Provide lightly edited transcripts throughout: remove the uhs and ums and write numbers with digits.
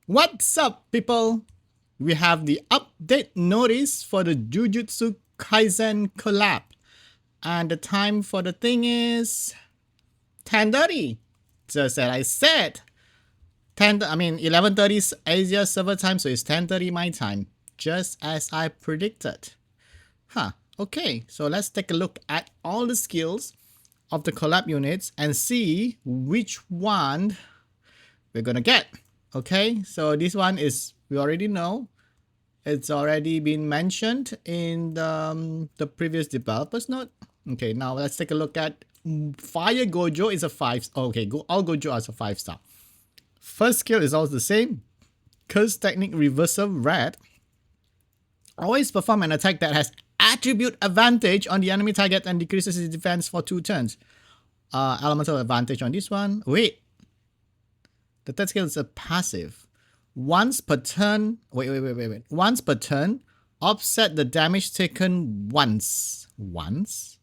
What's up, people? We have the update notice for the Jujutsu Kaisen collab. And the time for the thing is 10:30. Just as I said. 11:30 Asia server time, so it's 10:30 my time. Just as I predicted. Okay, so let's take a look at all the skills of the collab units and see which one we're gonna get. Okay, so this one is, we already know, it's already been mentioned in the previous developers note. Okay, now let's take a look at Fire Gojo is a 5. Okay, all Gojo are a 5-star. First skill is always the same. Curse Technique Reversal Red. Always perform an attack that has attribute advantage on the enemy target and decreases its defense for 2 turns. Elemental advantage on this one. Wait. The third skill is a passive. Once per turn, wait. Once per turn, offset the damage taken once. Once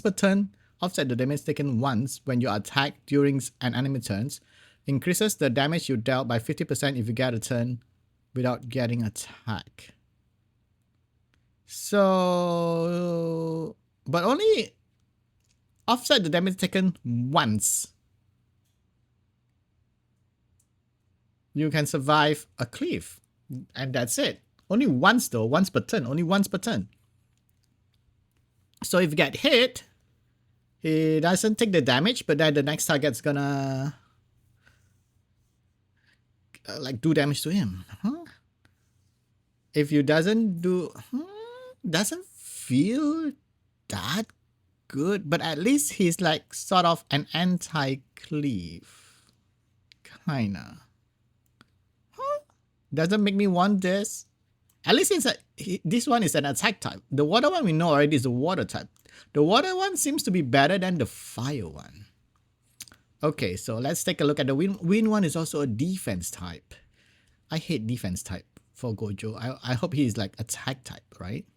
per turn, offset the damage taken once when you attack during an enemy turns. Increases the damage you dealt by 50% if you get a turn without getting attack. So, but only offset the damage taken once. You can survive a cliff. And that's it. Only once though, once per turn, only once per turn. So if you get hit, he doesn't take the damage, but then the next target's gonna like do damage to him. If you doesn't do, doesn't feel that good, but at least he's like sort of an anti-cleave. Kinda. Doesn't make me want this. At least this one is an attack type. The water one we know already is a water type. The water one seems to be better than the fire one. Okay, so let's take a look at the wind. Wind one is also a defense type. I hate defense type for Gojo. I hope he is like attack type, right?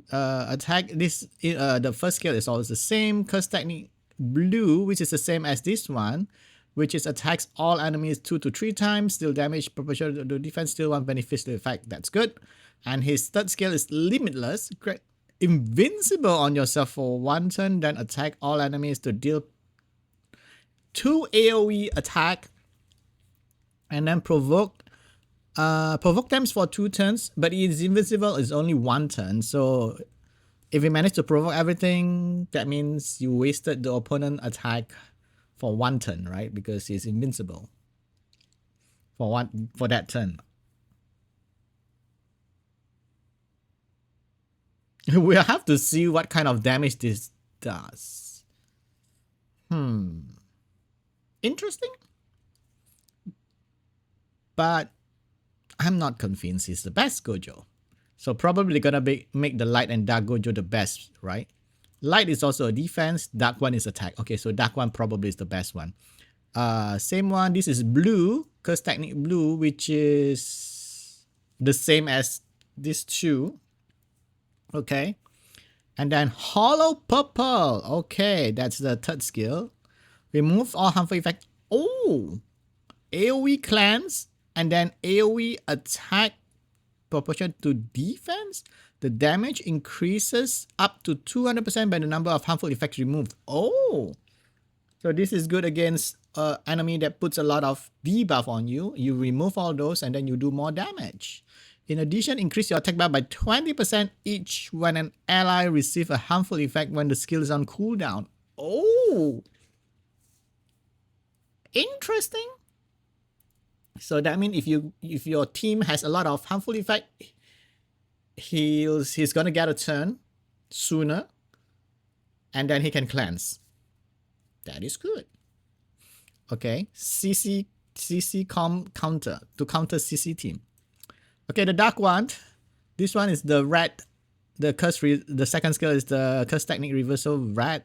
The first skill is always the same. Curse Technique Blue, which is the same as this one, which is attacks all enemies 2 to 3 times, still damage proportional to the defense, still 1 beneficial effect. That's good. And his third skill is Limitless. Invincible on yourself for 1 turn, then attack all enemies to deal 2 AoE attack, and then provoke them for 2 turns, but his invincible is only 1 turn. So if you manage to provoke everything, that means you wasted the opponent attack for 1 turn, right? Because he's invincible for that turn. We'll have to see what kind of damage this does. Interesting. But I'm not convinced he's the best Gojo. So probably gonna make the Light and Dark Gojo the best, right? Light is also a defense, Dark one is attack. Okay, so Dark one probably is the best one. Same one, this is Blue, Curse Technique Blue, which is the same as these two. Okay. And then Hollow Purple. Okay, that's the third skill. Remove all harmful effects. Oh! AoE cleanse and then AoE attack proportional to defense. The damage increases up to 200% by the number of harmful effects removed. Oh! So this is good against an enemy that puts a lot of debuff on you. You remove all those and then you do more damage. In addition, increase your attack bar by 20% each when an ally receives a harmful effect when the skill is on cooldown. Oh! Interesting. So that means if your team has a lot of harmful effect, he's gonna get a turn sooner, and then he can cleanse. That is good. Okay, CC counter to counter CC team. Okay, the dark one. This one is the red. The second skill is the Curse Technique Reversal Red.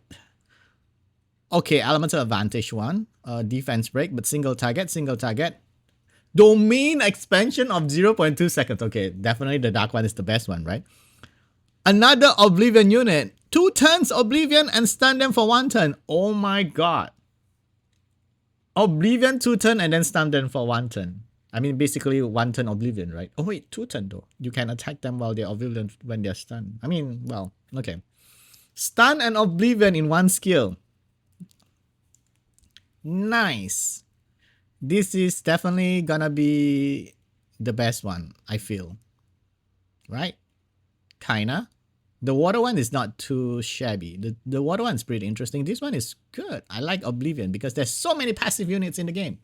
Okay, elemental advantage one. Defense break, but single target. Domain expansion of 0.2 seconds. Okay, definitely the dark one is the best one, right? Another Oblivion unit. 2 turns Oblivion and stun them for 1 turn. Oh my god. Oblivion 2 turn and then stun them for 1 turn. I mean, basically 1 turn Oblivion, right? Oh wait, 2 turn though. You can attack them while they're Oblivion when they're stunned. I mean, well, okay. Stun and Oblivion in 1 skill. Nice. This is definitely gonna be the best one, I feel. Right? Kinda. The water one is not too shabby. The water one is pretty interesting. This one is good. I like Oblivion because there's so many passive units in the game.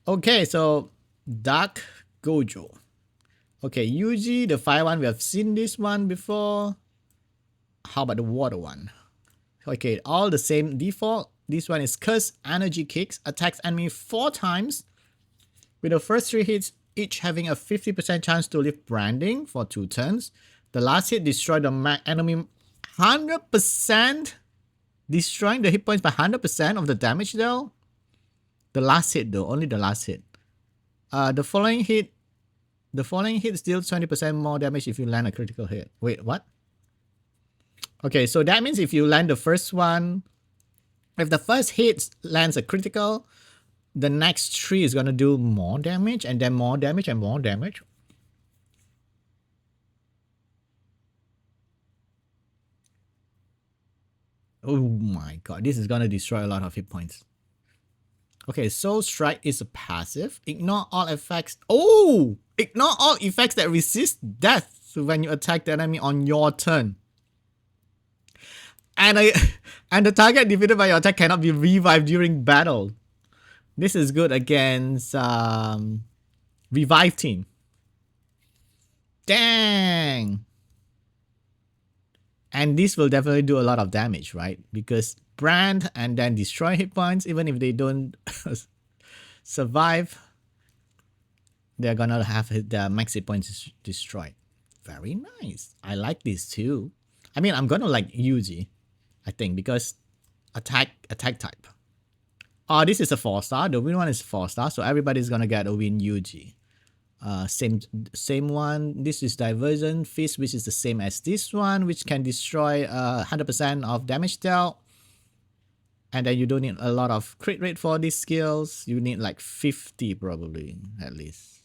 Okay, so Dark Gojo. Okay, Yuji, the fire one, we have seen this one before. How about the water one? Okay, all the same default. This one is Curse Energy Kicks. Attacks enemy 4 times. With the first 3 hits, each having a 50% chance to lift branding for 2 turns. The last hit destroy the enemy 100%. Destroying the hit points by 100% of the damage though. The last hit though, only the last hit. The following hit deals 20% more damage if you land a critical hit. Wait, what? Okay, so that means if you land the first one, if the first hit lands a critical, the next 3 is gonna do more damage and then more damage and more damage. Oh my god, this is gonna destroy a lot of hit points. Okay, Soul Strike is a passive. Ignore all effects. Oh! Ignore all effects that resist death when you attack the enemy on your turn. And the target defeated by your attack cannot be revived during battle. This is good against Revive Team. Dang! And this will definitely do a lot of damage, right? Because brand and then destroy hit points, even if they don't survive, they're gonna have their max hit points destroyed. Very nice. I like this too. I mean, I'm gonna like Yuji, I think, because attack type. Oh, this is a 4-star. The win one is 4-star, so everybody's gonna get a win Yuji. Same one. This is Diversion Fist, which is the same as this one, which can destroy 100% of damage dealt. And then you don't need a lot of crit rate for these skills. You need like 50 probably, at least.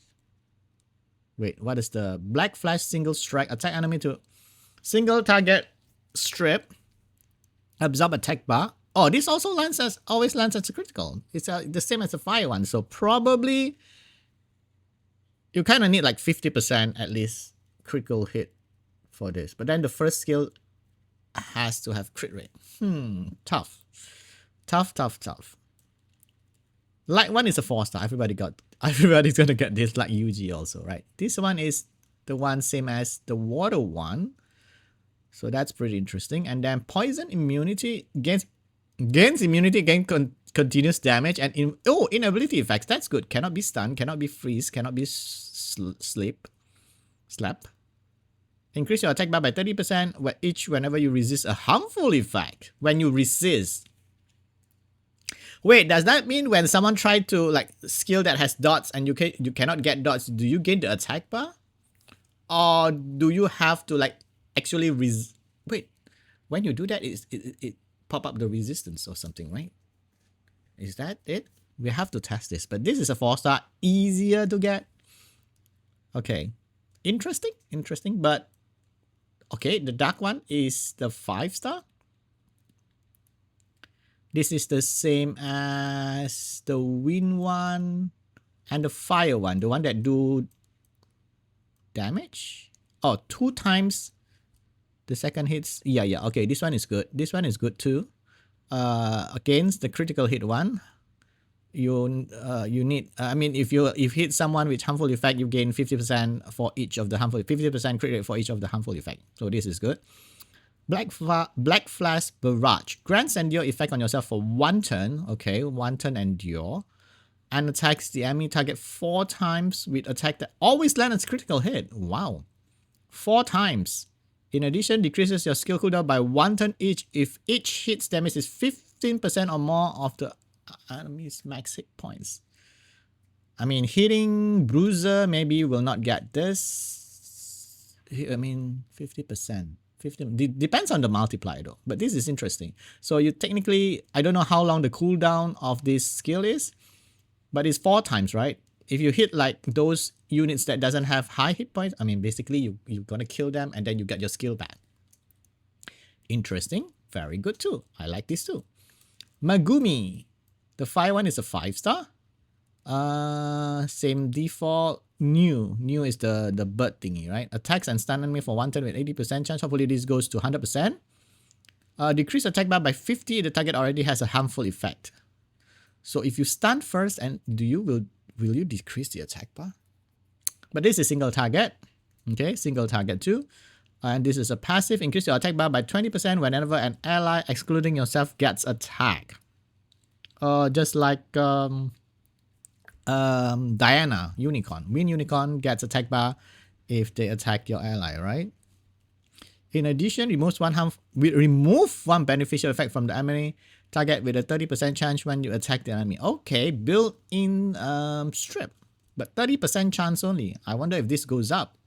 Wait, what is the Black Flash Single Strike? Attack enemy to single target strip. Absorb attack bar. Oh, this also always lands as a critical. It's the same as the fire one. So probably you kind of need like 50% at least critical hit for this. But then the first skill has to have crit rate. Tough. Tough. Light one is a 4-star. Everybody's gonna get this like Yuji also, right? This one is the one same as the water one. So that's pretty interesting. And then poison immunity gains immunity, continuous damage, and inability effects. That's good. Cannot be stunned, cannot be freeze, cannot be slap. Increase your attack bar by 30% whenever you resist a harmful effect. When you resist. Wait, does that mean when someone tried to like skill that has dots and you cannot get dots, do you gain the attack bar? Or do you have to like actually wait, when you do that, it pop up the resistance or something, right? Is that it? We have to test this, but this is a 4-star, easier to get. Okay, interesting, but okay, the dark one is the 5-star. This is the same as the wind one and the fire one, the one that do damage. Oh, 2 times the second hits. Yeah. Okay, this one is good. This one is good too. Against the critical hit one, you need. I mean, if you hit someone with harmful effect, you gain 50% for each of the harmful. 50% crit rate for each of the harmful effect. So this is good. Black Flash Barrage. Grants endure effect on yourself for 1 turn. Okay, 1 turn endure. And attacks the enemy target 4 times with attack that always lands as critical hit. Wow. 4 times. In addition, decreases your skill cooldown by 1 turn each if each hit's damage is 15% or more of the enemy's max hit points. I mean, hitting Bruiser maybe will not get this. I mean, 50%. 15. Depends on the multiplier though. But this is interesting. So you technically, I don't know how long the cooldown of this skill is, but it's 4 times, right? If you hit like those units that doesn't have high hit points, I mean, basically you're gonna kill them and then you get your skill back. Interesting. Very good too. I like this too. Megumi. The 5-1 is a 5-star. Same default. New is the bird thingy, right? Attacks and stun enemy for 1 turn with 80% chance. Hopefully this goes to 100%. Decrease attack bar by 50. The target already has a harmful effect. So if you stun first, and will you decrease the attack bar? But this is single target. Okay, single target too. And this is a passive. Increase your attack bar by 20% whenever an ally, excluding yourself, gets attacked. Just like Diana, Unicorn. Wind Unicorn gets attack bar if they attack your ally, right? In addition, remove one beneficial effect from the enemy target with a 30% chance when you attack the enemy. Okay, built in strip, but 30% chance only. I wonder if this goes up.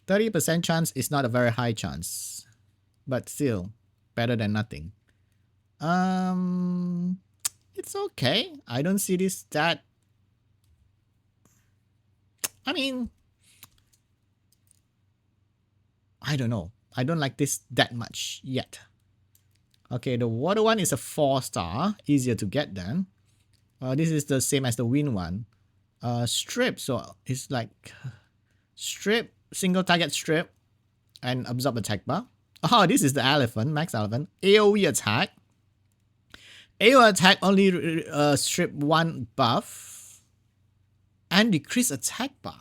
30% chance is not a very high chance, but still better than nothing. It's okay. I don't see this that. I mean, I don't know. I don't like this that much yet. Okay, the water one is a 4-star. Easier to get then. This is the same as the wind one. Strip, so it's like strip, single target strip, and absorb attack bar. Oh, this is the elephant, max elephant. AoE attack. AoE attack only strip 1 buff and decrease attack bar.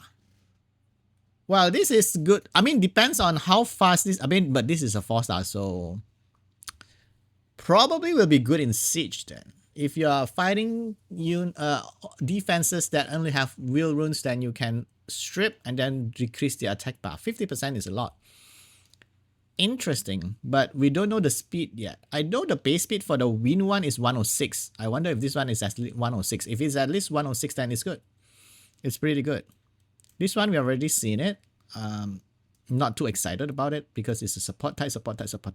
Well, this is good. I mean, depends on how fast this. I mean, but this is a 4-star, so probably will be good in siege then. If you are fighting defenses that only have wheel runes, then you can strip and then decrease the attack bar. 50% is a lot. Interesting, but we don't know the speed yet. I know the base speed for the wind one is 106. I wonder if this one is at least 106. If it's at least 106, then it's good. It's pretty good. This one we already seen it. Not too excited about it because it's a support type.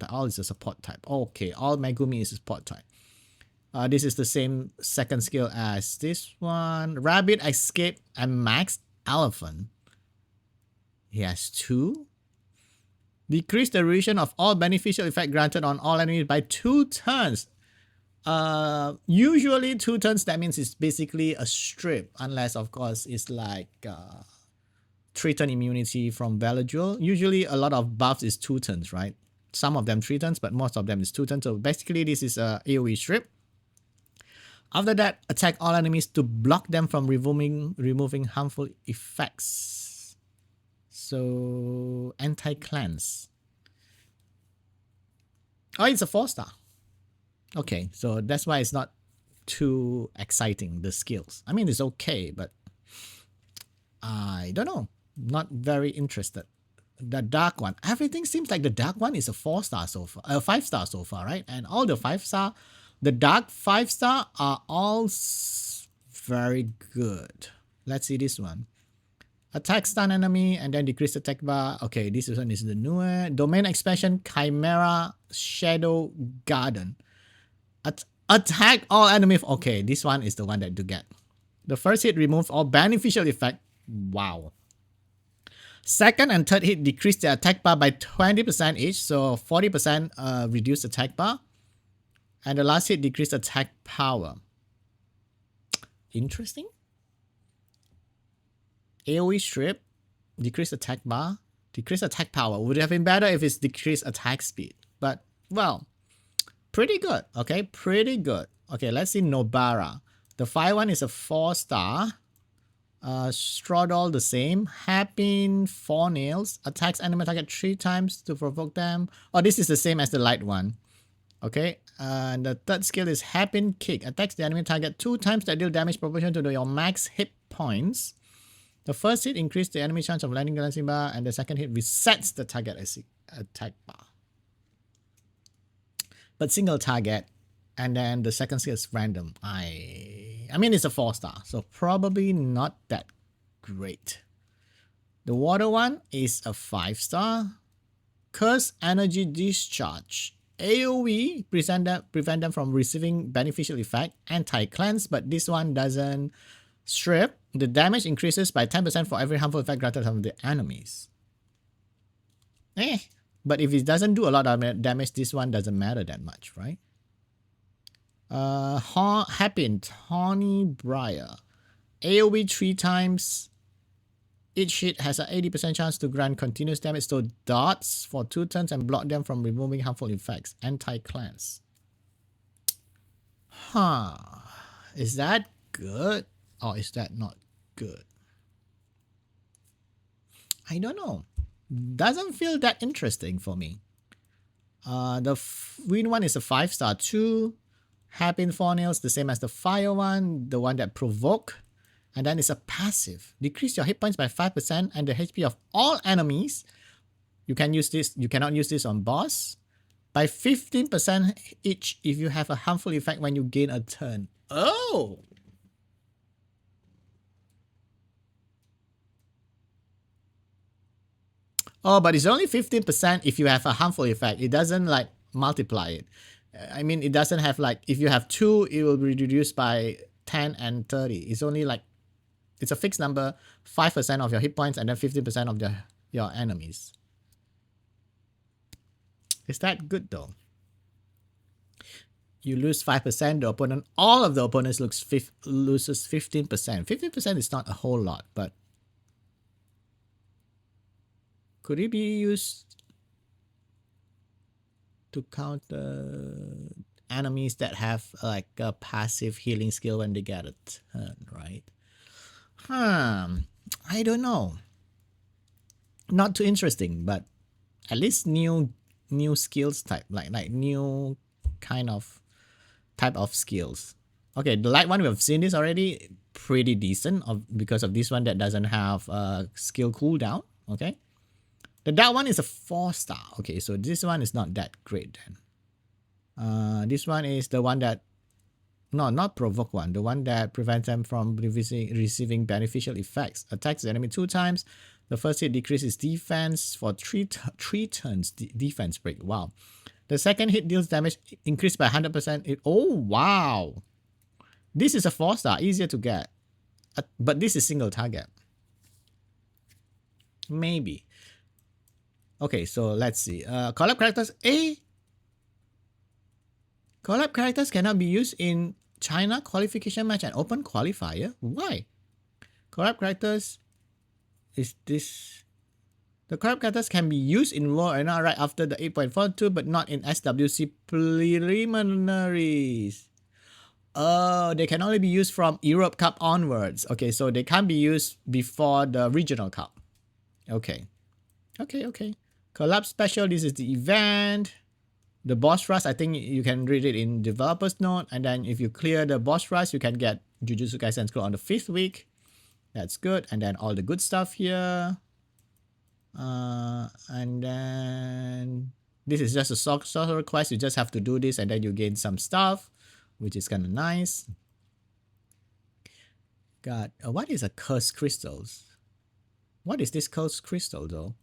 All is a support type. Okay, all Megumi is a support type. This is the same second skill as this one. Rabbit, Escape, and Max Elephant. He has 2. Decrease the duration of all beneficial effect granted on all enemies by 2 turns. Usually 2 turns, that means it's basically a strip. Unless, of course, it's like 3-turn immunity from Valor Jewel. Usually a lot of buffs is 2 turns, right? Some of them 3 turns, but most of them is 2 turns. So basically this is a AoE strip. After that, attack all enemies to block them from removing harmful effects. So, anti-cleanse. Oh, it's a 4-star. Okay, so that's why it's not too exciting, the skills. I mean, it's okay, but I don't know. Not very interested. The dark one. Everything seems like the dark one is a 4-star so far. 5-star so far, right? And all the 5-star, the dark 5-star are all very good. Let's see this one. Attack stun enemy and then decrease attack bar. Okay, this one is the newer. Domain expansion Chimera Shadow Garden. Attack all enemies. Okay, this one is the one that to get. The first hit removes all beneficial effect. Wow. Second and third hit decrease the attack bar by 20% each. So 40% reduce attack bar. And the last hit decrease attack power. Interesting. AoE strip, decrease attack bar, decrease attack power. Would have been better if it's decreased attack speed. But, well, pretty good. Okay, pretty good. Okay, let's see Nobara. The 5-1 is a 4-star. Straw Doll the same. Hairpin, 4 nails. Attacks enemy target 3 times to provoke them. Oh, this is the same as the light one. Okay, and the third skill is Hairpin Kick. Attacks the enemy target 2 times that deal damage proportional to your max hit points. The first hit increases the enemy chance of landing the glancing bar, and the second hit resets the target attack bar. But single target, and then the second skill is random. I mean, it's a 4-star, so probably not that great. The water one is a 5-star. Curse energy discharge. AoE prevent them from receiving beneficial effect. Anti-cleanse, but this one doesn't strip. The damage increases by 10% for every harmful effect granted from the enemies. But if it doesn't do a lot of damage, this one doesn't matter that much, right? Happy Horny Briar. AoE 3 times. Each hit has an 80% chance to grant continuous damage to dots for 2 turns and block them from removing harmful effects. Anti-cleanse. Is that good? Or is that not good? I don't know. Doesn't feel that interesting for me. The green one is a 5-star 2. Happy Thornails, the same as the fire one, the one that provoke. And then it's a passive. Decrease your hit points by 5% and the HP of all enemies. You can use this. You cannot use this on boss. By 15% each if you have a harmful effect when you gain a turn. Oh! Oh, but it's only 15% if you have a harmful effect. It doesn't like multiply it. I mean, it doesn't have like, if you have 2, it will be reduced by 10 and 30. It's only like, it's a fixed number, 5% of your hit points and then 15% of your enemies. Is that good though? You lose 5%, the opponent, all of the opponents loses 15%. 15% is not a whole lot, but could it be used to counter enemies that have like a passive healing skill when they get a turn, right? I don't know. Not too interesting, but at least new skills type, like new kind of type of skills. Okay, the light one, we have seen this already, pretty decent because of this one that doesn't have a skill cooldown. Okay, the dark one is a 4-star. Okay, so this one is not that great then. This one is the one that, no, not provoke one, the one that prevents them from receiving beneficial effects. Attacks the enemy 2 times. The first hit decreases defense for 3 turns. Defense break. Wow. The second hit deals damage increased by 100%. Oh, wow. This is a 4-star, easier to get. But this is single target. Maybe. Okay, so let's see. Collab characters. Collab characters cannot be used in China qualification match and open qualifier. Why? Collab characters is this. The collab characters can be used in War Arena right after the 8.42, but not in SWC preliminaries. Oh, they can only be used from Europe Cup onwards. Okay, so they can't be used before the Regional Cup. Okay. Collab special, this is the event. The boss rush, I think you can read it in developer's note. And then if you clear the boss rush, you can get Jujutsu Kaisen scroll on the 5th week. That's good. And then all the good stuff here. And then this is just a sorcerer quest. You just have to do this and then you gain some stuff, which is kind of nice. Got what is a cursed crystals? What is this cursed crystal though?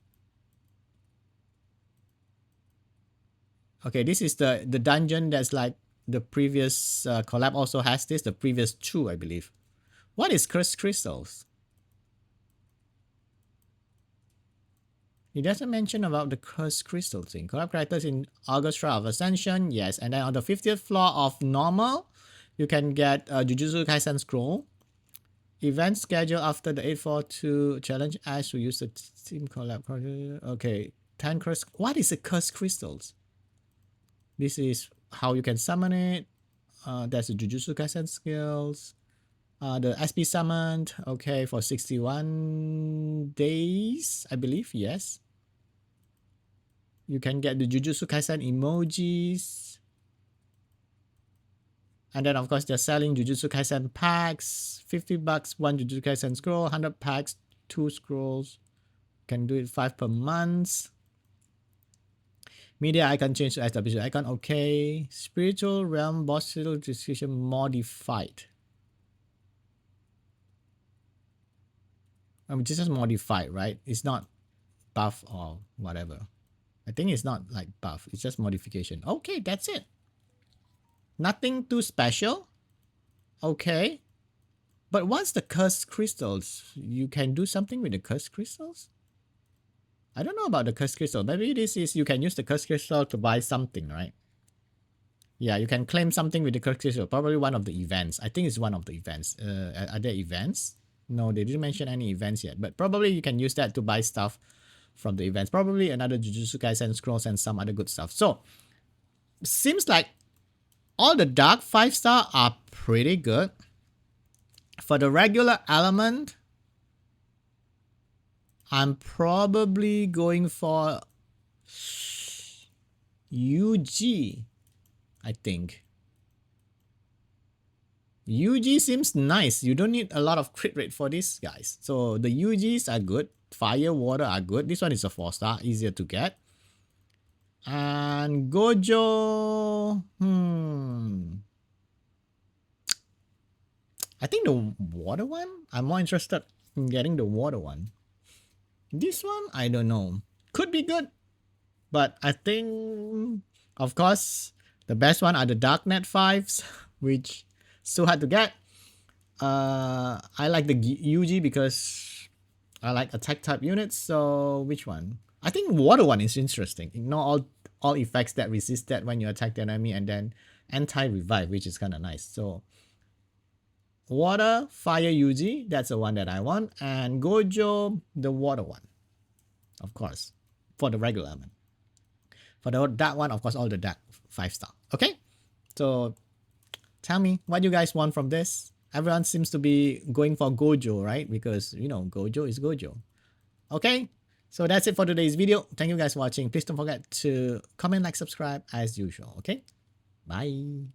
Okay, this is the dungeon that's like the previous collab also has this, the previous 2, I believe. What is cursed crystals? He doesn't mention about the cursed crystal thing. Collab characters in Orchestra of Ascension, yes. And then on the 50th floor of normal, you can get Jujutsu Kaisen scroll. Event schedule after the 842 challenge. Ash will use the team collab. Okay, 10 cursed. What is a cursed crystals? This is how you can summon it. That's the Jujutsu Kaisen skills. The SP summoned, okay, for 61 days, I believe, yes. You can get the Jujutsu Kaisen emojis. And then, of course, they're selling Jujutsu Kaisen packs. $50, 1 Jujutsu Kaisen scroll, 100 packs, 2 scrolls. Can do it 5 per month. Media icon change to SWC icon, okay. Spiritual realm boss decision modified. I mean, this is modified, right? It's not buff or whatever. I think it's not like buff. It's just modification. Okay, that's it. Nothing too special. Okay. But what's the cursed crystals? You can do something with the cursed crystals? I don't know about the cursed crystal. Maybe this is you can use the cursed crystal to buy something, right? Yeah, you can claim something with the cursed crystal. Probably one of the events. I think it's one of the events. Are there events? No, they didn't mention any events yet. But probably you can use that to buy stuff from the events. Probably another Jujutsu Kaisen scrolls and some other good stuff. So, seems like all the dark 5-star are pretty good. For the regular element, I'm probably going for Yuji, I think. Yuji seems nice. You don't need a lot of crit rate for these guys. So the Yujis are good. Fire, water are good. This one is a 4-star, easier to get. And Gojo, I think the water one? I'm more interested in getting the water one. This one, I don't know. Could be good. But I think, of course, the best one are the Darknet 5s, which so hard to get. I like the Yuji because I like attack type units. So which one? I think water one is interesting. Ignore all effects that resist that when you attack the enemy, and then anti-revive, which is kind of nice. So water, fire Yuji, that's the one that I want. And Gojo, the water one. Of course. For the regular element. For the dark one, of course, all the dark 5-star. Okay? So tell me what you guys want from this. Everyone seems to be going for Gojo, right? Because, you know, Gojo is Gojo. Okay? So that's it for today's video. Thank you guys for watching. Please don't forget to comment, like, subscribe as usual. Okay? Bye.